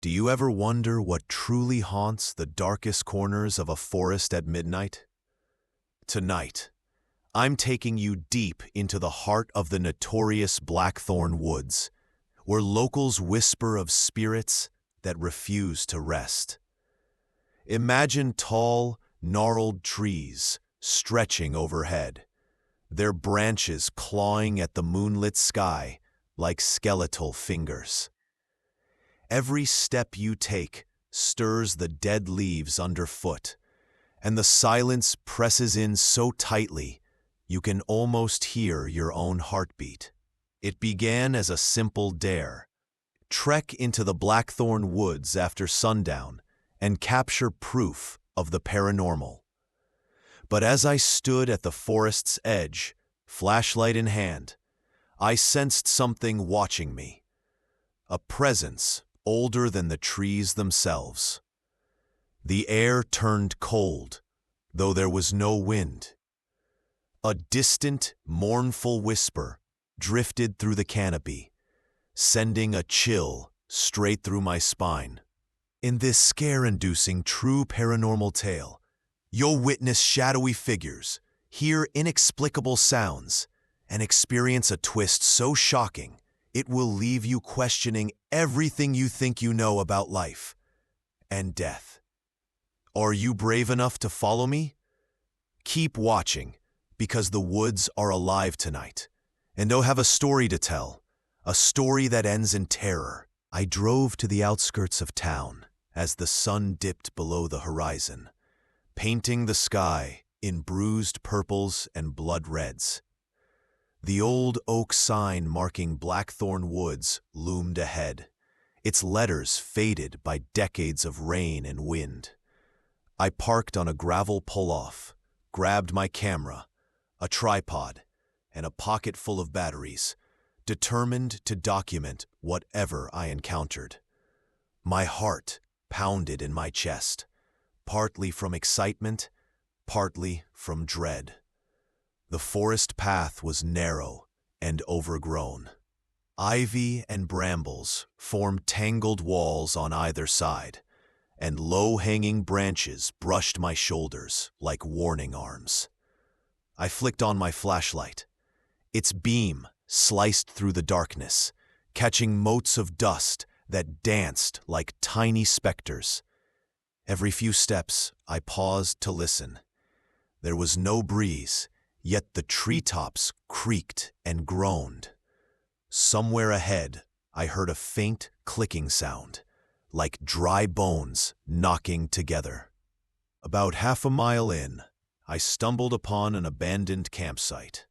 Do you ever wonder what truly haunts the darkest corners of a forest at midnight? Tonight, I'm taking you deep into the heart of the notorious Blackthorn Woods, where locals whisper of spirits that refuse to rest. Imagine tall, gnarled trees stretching overhead, their branches clawing at the moonlit sky like skeletal fingers. Every step you take stirs the dead leaves underfoot, and the silence presses in so tightly you can almost hear your own heartbeat. It began as a simple dare: trek into the Blackthorn Woods after sundown and capture proof of the paranormal. But as I stood at the forest's edge, flashlight in hand, I sensed something watching me, a presence older than the trees themselves. The air turned cold, though there was no wind. A distant, mournful whisper drifted through the canopy, sending a chill straight through my spine. In this scare-inducing true paranormal tale, you'll witness shadowy figures, hear inexplicable sounds, and experience a twist so shocking it will leave you questioning everything you think you know about life and death. Are you brave enough to follow me? Keep watching, because the woods are alive tonight, and they'll have a story to tell, a story that ends in terror. I drove to the outskirts of town as the sun dipped below the horizon, painting the sky in bruised purples and blood reds. The old oak sign marking Blackthorn Woods loomed ahead, its letters faded by decades of rain and wind. I parked on a gravel pull-off, grabbed my camera, a tripod, and a pocket full of batteries, determined to document whatever I encountered. My heart pounded in my chest, partly from excitement, partly from dread. The forest path was narrow and overgrown. Ivy and brambles formed tangled walls on either side, and low-hanging branches brushed my shoulders like warning arms. I flicked on my flashlight. Its beam sliced through the darkness, catching motes of dust that danced like tiny specters. Every few steps, I paused to listen. There was no breeze, yet the treetops creaked and groaned. Somewhere ahead, I heard a faint clicking sound, like dry bones knocking together. About half a mile in, I stumbled upon an abandoned campsite.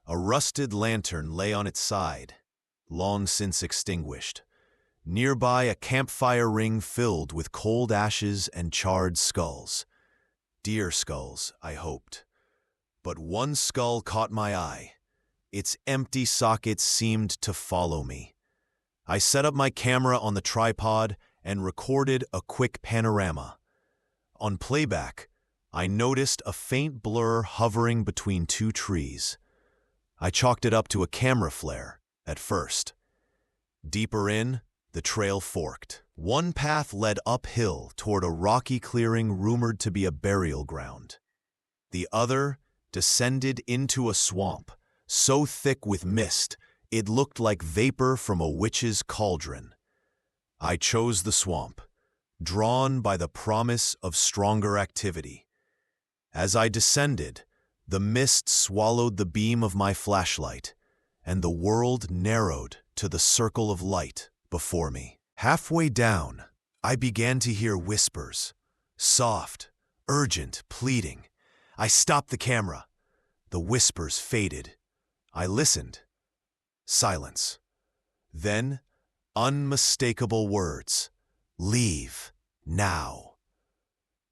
A rusted lantern lay on its side, long since extinguished. Nearby, a campfire ring filled with cold ashes and charred skulls. Deer skulls, I hoped. But one skull caught my eye. Its empty sockets seemed to follow me. I set up my camera on the tripod and recorded a quick panorama. On playback, I noticed a faint blur hovering between two trees. I chalked it up to a camera flare at first. Deeper in, the trail forked. One path led uphill toward a rocky clearing rumored to be a burial ground. The other descended into a swamp, so thick with mist it looked like vapor from a witch's cauldron. I chose the swamp, drawn by the promise of stronger activity. As I descended, the mist swallowed the beam of my flashlight, and the world narrowed to the circle of light before me. Halfway down, I began to hear whispers, soft, urgent, pleading. I stopped the camera. The whispers faded. I listened. Silence. Then, unmistakable words. Leave, now.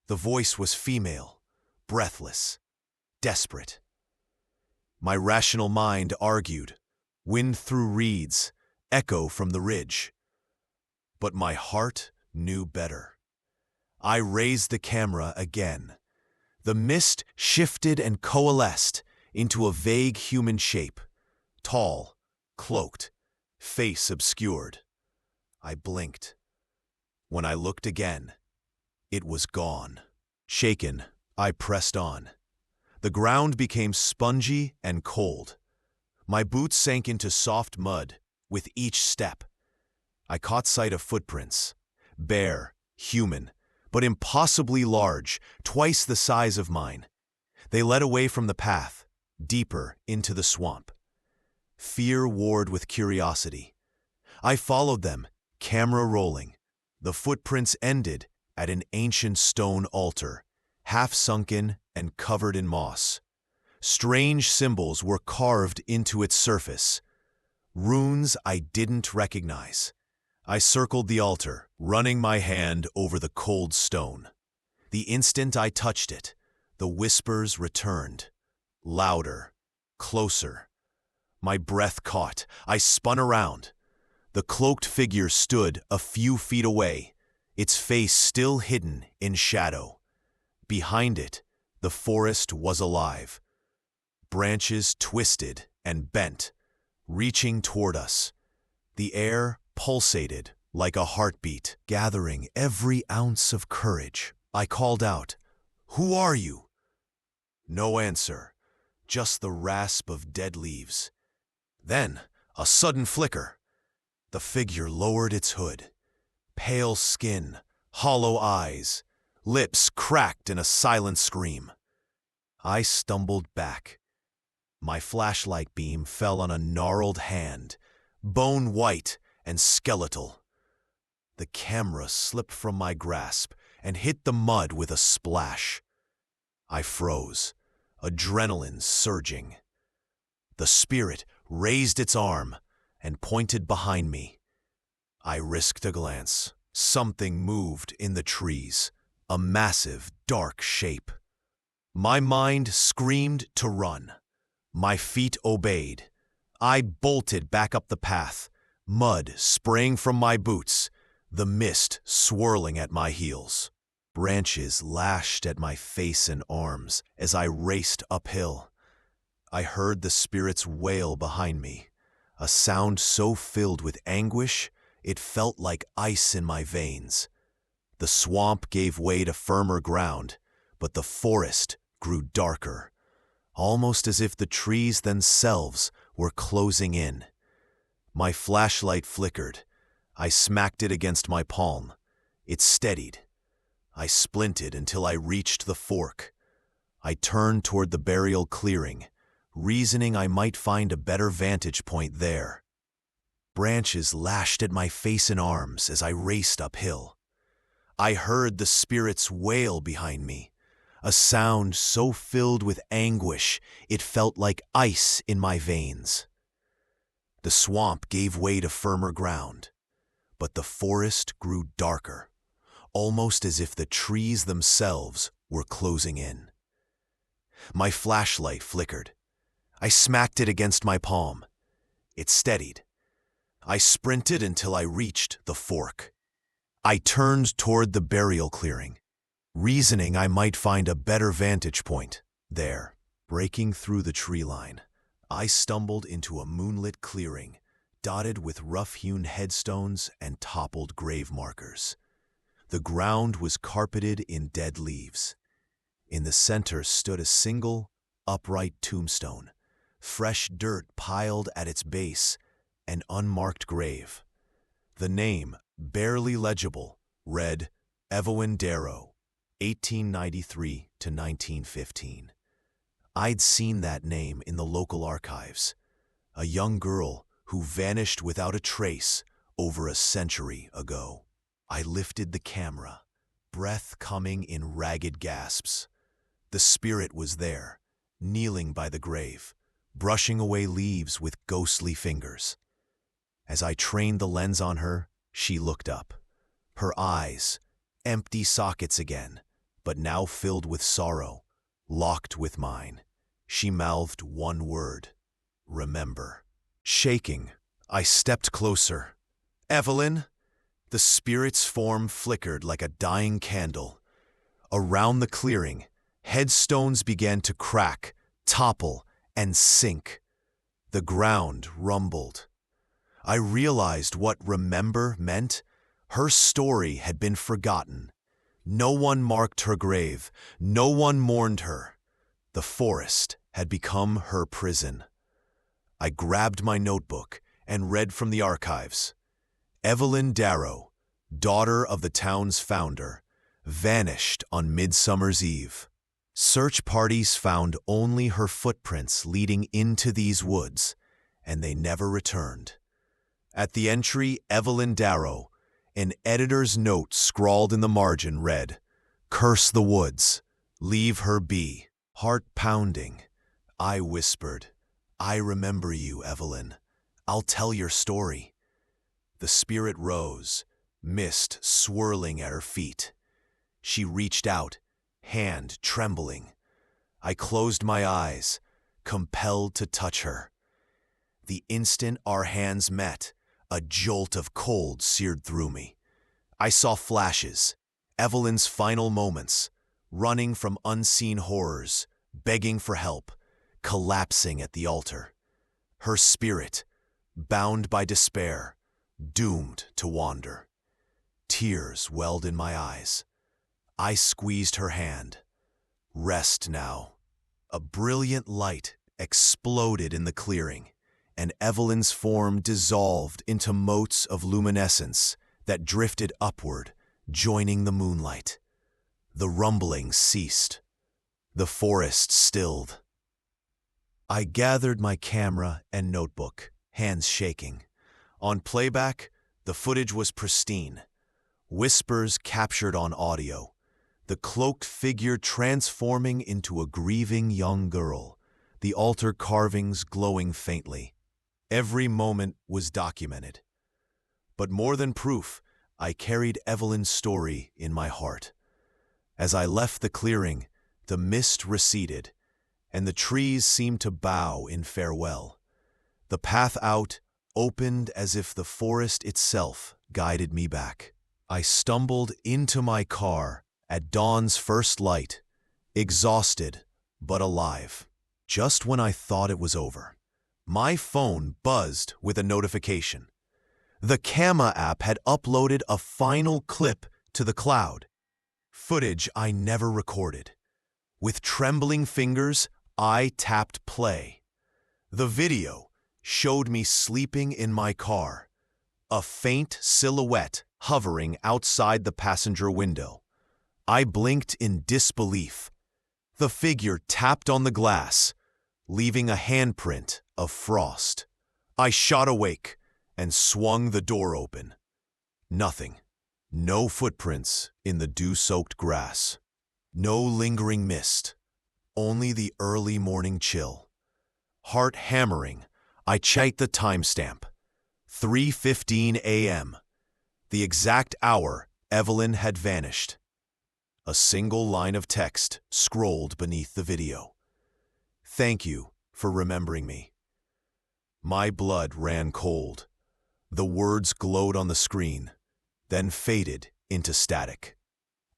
The voice was female, breathless, desperate. My rational mind argued, wind through reeds, echo from the ridge. But my heart knew better. I raised the camera again. The mist shifted and coalesced into a vague human shape, tall, cloaked, face obscured. I blinked. When I looked again, it was gone. Shaken, I pressed on. The ground became spongy and cold. My boots sank into soft mud with each step. I caught sight of footprints, bare, human, but impossibly large, twice the size of mine. They led away from the path, deeper into the swamp. Fear warred with curiosity. I followed them, camera rolling. The footprints ended at an ancient stone altar, half sunken and covered in moss. Strange symbols were carved into its surface, runes I didn't recognize. I circled the altar, running my hand over the cold stone. The instant I touched it, the whispers returned, louder, closer. My breath caught. I spun around. The cloaked figure stood a few feet away, its face still hidden in shadow. Behind it, the forest was alive. Branches twisted and bent, reaching toward us. The air pulsated like a heartbeat, gathering every ounce of courage. I called out, "Who are you?" No answer, just the rasp of dead leaves. Then, a sudden flicker. The figure lowered its hood. Pale skin, hollow eyes, lips cracked in a silent scream. I stumbled back. My flashlight beam fell on a gnarled hand, bone white and skeletal. The camera slipped from my grasp and hit the mud with a splash. I froze, adrenaline surging. The spirit raised its arm and pointed behind me. I risked a glance. Something moved in the trees, a massive, dark shape. My mind screamed to run. My feet obeyed. I bolted back up the path, mud spraying from my boots, the mist swirling at my heels. Branches lashed at my face and arms as I raced uphill. I heard the spirit's wail behind me, a sound so filled with anguish it felt like ice in my veins. The swamp gave way to firmer ground, but the forest grew darker, almost as if the trees themselves were closing in. My flashlight flickered. I smacked it against my palm. It steadied. I splinted until I reached the fork. I turned toward the burial clearing, reasoning I might find a better vantage point there. Branches lashed at my face and arms as I raced uphill. I heard the spirit's wail behind me, a sound so filled with anguish it felt like ice in my veins. The swamp gave way to firmer ground, but the forest grew darker, almost as if the trees themselves were closing in. My flashlight flickered. I smacked it against my palm. It steadied. I sprinted until I reached the fork. I turned toward the burial clearing, reasoning I might find a better vantage point there. Breaking through the tree line, I stumbled into a moonlit clearing, dotted with rough-hewn headstones and toppled grave markers. The ground was carpeted in dead leaves. In the center stood a single, upright tombstone, fresh dirt piled at its base, an unmarked grave. The name, barely legible, read Evelyn Darrow, 1893 to 1915. I'd seen that name in the local archives. A young girl who vanished without a trace over a century ago. I lifted the camera, breath coming in ragged gasps. The spirit was there, kneeling by the grave, brushing away leaves with ghostly fingers. As I trained the lens on her, she looked up. Her eyes, empty sockets again, but now filled with sorrow, locked with mine. She mouthed one word: remember. Shaking, I stepped closer. Evelyn? The spirit's form flickered like a dying candle. Around the clearing, headstones began to crack, topple, and sink. The ground rumbled. I realized what remember meant, Her story had been forgotten. No one marked her grave. No one mourned her. The forest had become her prison. I grabbed my notebook and read from the archives. Evelyn Darrow, daughter of the town's founder, vanished on Midsummer's Eve. Search parties found only her footprints leading into these woods, and they never returned. At the entry, Evelyn Darrow, an editor's note scrawled in the margin read, "Curse the woods. Leave her be." Heart pounding, I whispered, "I remember you, Evelyn. I'll tell your story." The spirit rose, mist swirling at her feet. She reached out, hand trembling. I closed my eyes, compelled to touch her. The instant our hands met, a jolt of cold seared through me. I saw flashes, Evelyn's final moments, running from unseen horrors, begging for help, collapsing at the altar. Her spirit, bound by despair, doomed to wander. Tears welled in my eyes. I squeezed her hand. Rest now. A brilliant light exploded in the clearing, and Evelyn's form dissolved into motes of luminescence that drifted upward, joining the moonlight. The rumbling ceased. The forest stilled. I gathered my camera and notebook, hands shaking. On playback, the footage was pristine. Whispers captured on audio. The cloaked figure transforming into a grieving young girl, the altar carvings glowing faintly. Every moment was documented. But more than proof, I carried Evelyn's story in my heart. As I left the clearing, the mist receded, and the trees seemed to bow in farewell. The path out opened as if the forest itself guided me back. I stumbled into my car at dawn's first light, exhausted but alive. Just when I thought it was over, my phone buzzed with a notification. The Camera app had uploaded a final clip to the cloud, footage I never recorded. With trembling fingers, I tapped play. The video showed me sleeping in my car, a faint silhouette hovering outside the passenger window. I blinked in disbelief. The figure tapped on the glass, leaving a handprint of frost. I shot awake and swung the door open. Nothing. No footprints in the dew-soaked grass. No lingering mist. Only the early morning chill. Heart hammering, I checked the timestamp. 3:15 a.m. The exact hour Evelyn had vanished. A single line of text scrolled beneath the video. "Thank you for remembering me." My blood ran cold. The words glowed on the screen, then faded into static.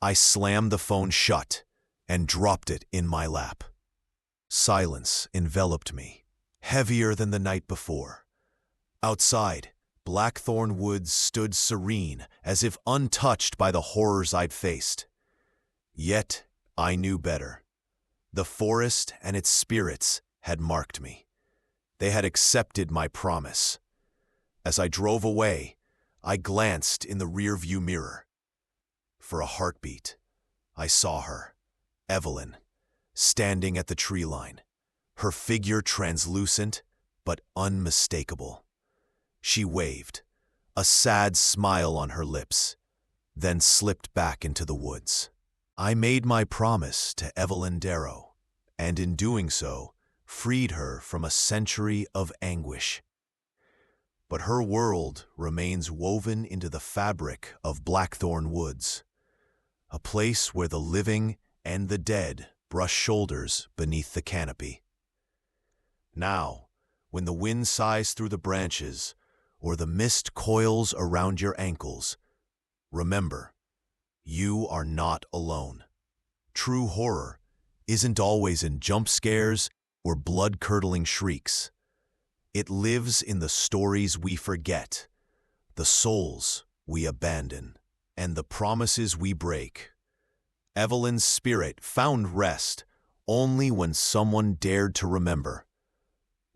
I slammed the phone shut and dropped it in my lap. Silence enveloped me, heavier than the night before. Outside, Blackthorn Woods stood serene, as if untouched by the horrors I'd faced. Yet I knew better. The forest and its spirits had marked me. They had accepted my promise. As I drove away, I glanced in the rearview mirror. For a heartbeat, I saw her, Evelyn, standing at the tree line, her figure translucent but unmistakable. She waved, a sad smile on her lips, then slipped back into the woods. I made my promise to Evelyn Darrow, and in doing so, freed her from a century of anguish. But her world remains woven into the fabric of Blackthorn Woods, a place where the living and the dead brush shoulders beneath the canopy. Now, when the wind sighs through the branches, or the mist coils around your ankles, remember, you are not alone. True horror isn't always in jump scares or blood-curdling shrieks. It lives in the stories we forget, the souls we abandon, and the promises we break. Evelyn's spirit found rest only when someone dared to remember.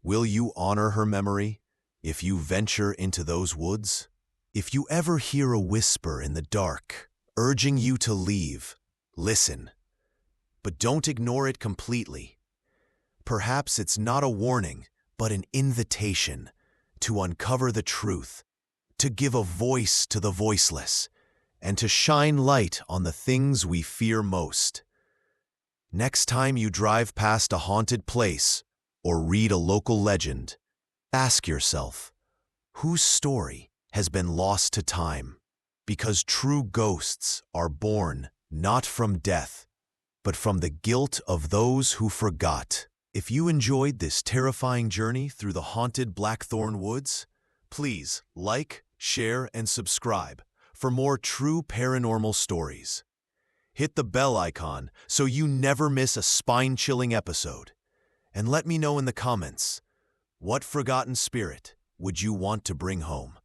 Will you honor her memory if you venture into those woods? If you ever hear a whisper in the dark, urging you to leave, listen. But don't ignore it completely. Perhaps it's not a warning, but an invitation to uncover the truth, to give a voice to the voiceless, and to shine light on the things we fear most. Next time you drive past a haunted place or read a local legend, ask yourself, whose story has been lost to time? Because true ghosts are born not from death, but from the guilt of those who forgot. If you enjoyed this terrifying journey through the haunted Blackthorn Woods, please like, share, and subscribe for more true paranormal stories. Hit the bell icon so you never miss a spine-chilling episode. And let me know in the comments, what forgotten spirit would you want to bring home?